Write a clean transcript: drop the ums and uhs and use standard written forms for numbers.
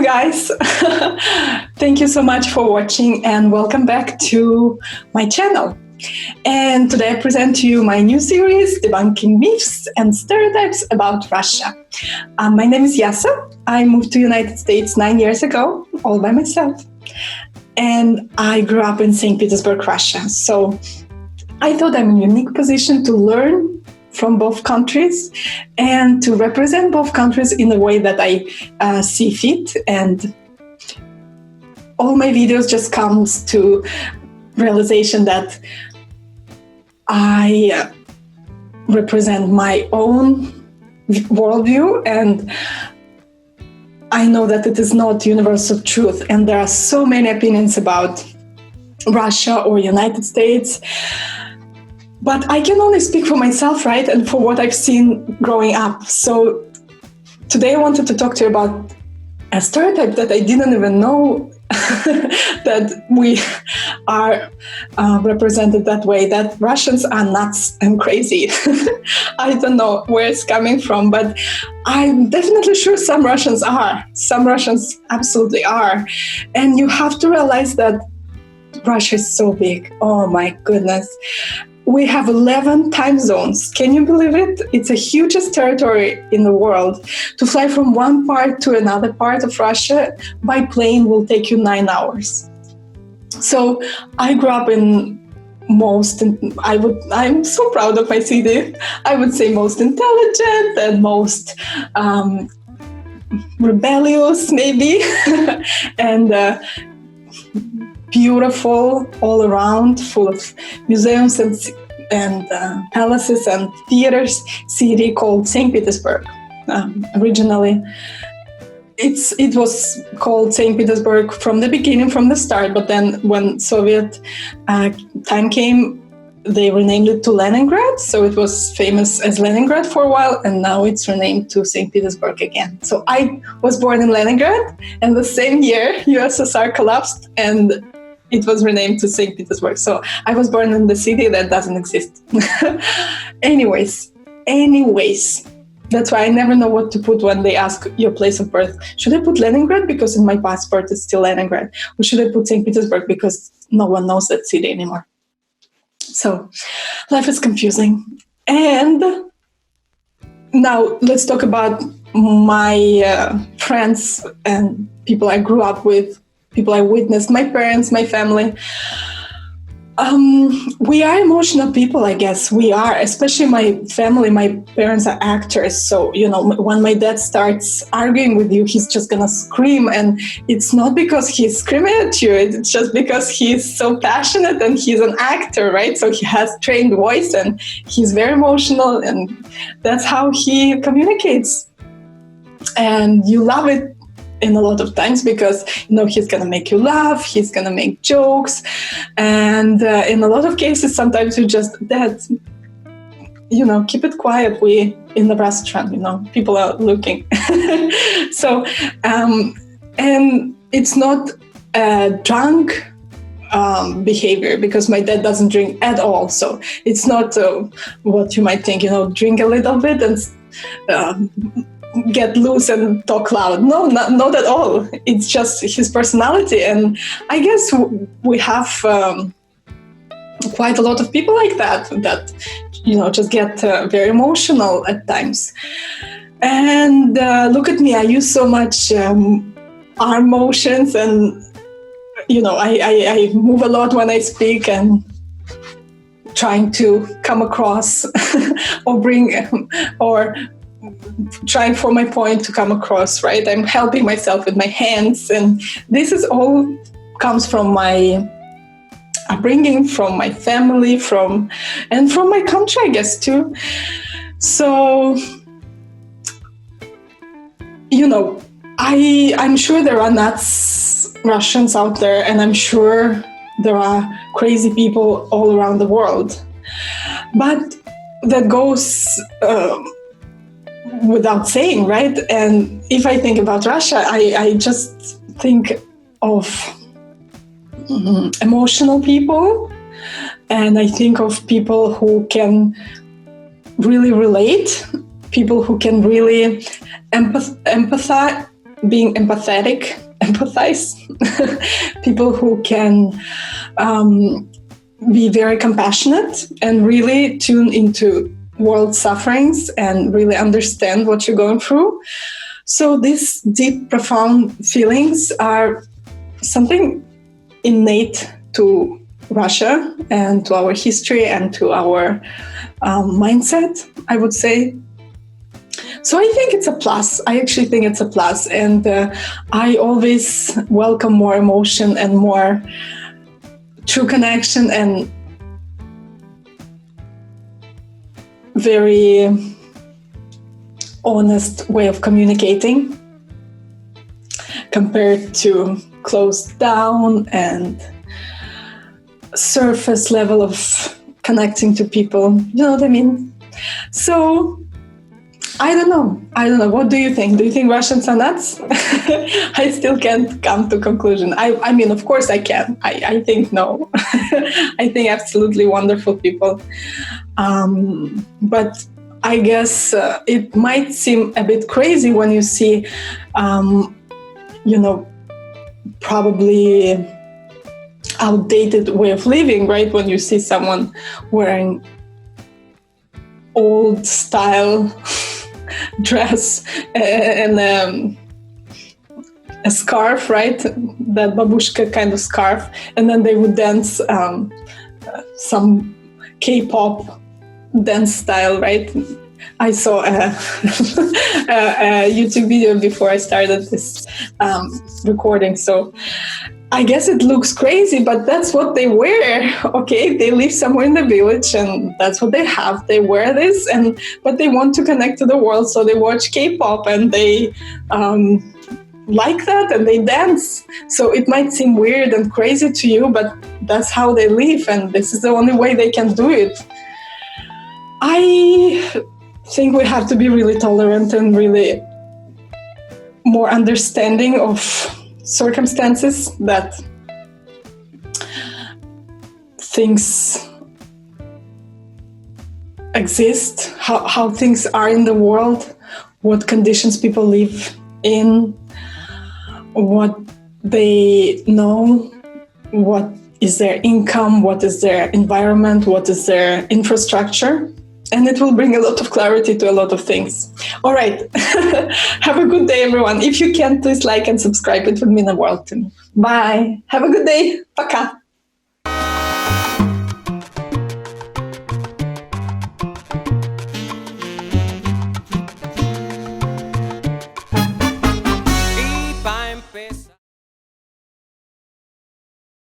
guys. Thank you so much for watching and welcome back to my channel. And today I present to you my new series, Debunking Myths and Stereotypes about Russia. My name is Yasa. I moved to the United States 9 years ago, all by myself. And I grew up in Saint Petersburg, Russia. So I thought I'm in a unique position to learn from both countries and to represent both countries in a way that I see fit. And all my videos just comes to realization that I represent my own worldview, and I know that it is not universal truth, and there are so many opinions about Russia or United States, but I can only speak for myself, right, and for what I've seen growing up. So today I wanted to talk to you about a stereotype that I didn't even know that we are represented that way, that Russians are nuts and crazy. I don't know where it's coming from, but I'm definitely sure some Russians are. Some Russians absolutely are. And you have to realize that Russia is so big. Oh my goodness. We have 11 time zones. Can you believe it? It's the hugest territory in the world. To fly from one part to another part of Russia by plane will take you 9 hours. So I grew up in I'm so proud of my city. I would say most intelligent and most rebellious, maybe, and beautiful all around, full of museums and palaces and theaters, city called Saint Petersburg. Originally, it was called Saint Petersburg from the beginning, from the start, but then when Soviet time came, they renamed it to Leningrad, so it was famous as Leningrad for a while, and now it's renamed to St. Petersburg again. So I was born in Leningrad, and the same year USSR collapsed, and it was renamed to St. Petersburg. So I was born in the city that doesn't exist. Anyways, that's why I never know what to put when they ask your place of birth. Should I put Leningrad because in my passport it's still Leningrad? Or should I put St. Petersburg because no one knows that city anymore? So life is confusing. And now let's talk about my friends and people I grew up with, people I witnessed, my parents, my family. We are emotional people, I guess. We are, especially my family. My parents are actors. So, when my dad starts arguing with you, he's just going to scream. And it's not because he's screaming at you. It's just because he's so passionate and he's an actor, right? So he has trained voice and he's very emotional. And that's how he communicates. And you love it in a lot of times because he's gonna make you laugh, he's gonna make jokes, and in a lot of cases sometimes you just keep it quiet. We in the restaurant, people are looking. So and it's not drunk behavior because my dad doesn't drink at all, so it's not what you might think, drink a little bit and get loose and talk loud. No, not at all. It's just his personality. And I guess we have quite a lot of people like that just get very emotional at times. And look at me, I use so much arm motions, and I move a lot when I speak and trying to come across or trying for my point to come across, right? I'm helping myself with my hands, and this is all comes from my upbringing, from my family, and from my country, I guess, too. So, I'm sure there are nuts Russians out there, and I'm sure there are crazy people all around the world. But that goes without saying, right? And if I think about Russia, I just think of emotional people, and I think of people who can really relate, people who can really empathize being empathize, people who can be very compassionate and really tune into world sufferings and really understand what you're going through. So these deep, profound feelings are something innate to Russia and to our history and to our mindset, I would say. So I think it's a plus. I actually think it's a plus. And I always welcome more emotion and more true connection and very honest way of communicating compared to closed down and surface level of connecting to people. You know what I mean? So I don't know. What do you think? Do you think Russians are nuts? I still can't come to conclusion. I mean, of course I can. I think no. I think absolutely wonderful people. But I guess it might seem a bit crazy when you see, probably outdated way of living, right? When you see someone wearing old style dress and a scarf, right? That babushka kind of scarf. And then they would dance some K-pop dance style, right? I saw a YouTube video before I started this recording. So I guess it looks crazy, but that's what they wear. Okay, they live somewhere in the village and that's what they have. They wear this, but they want to connect to the world, so they watch K-pop and they like that and they dance. So it might seem weird and crazy to you, but that's how they live, and this is the only way they can do it. I think we have to be really tolerant and really more understanding of circumstances, that things exist, how things are in the world, what conditions people live in, what they know, what is their income, what is their environment, what is their infrastructure. And it will bring a lot of clarity to a lot of things. All right. Have a good day, everyone. If you can, please like and subscribe. It would mean the world to me. Bye. Have a good day. Пока.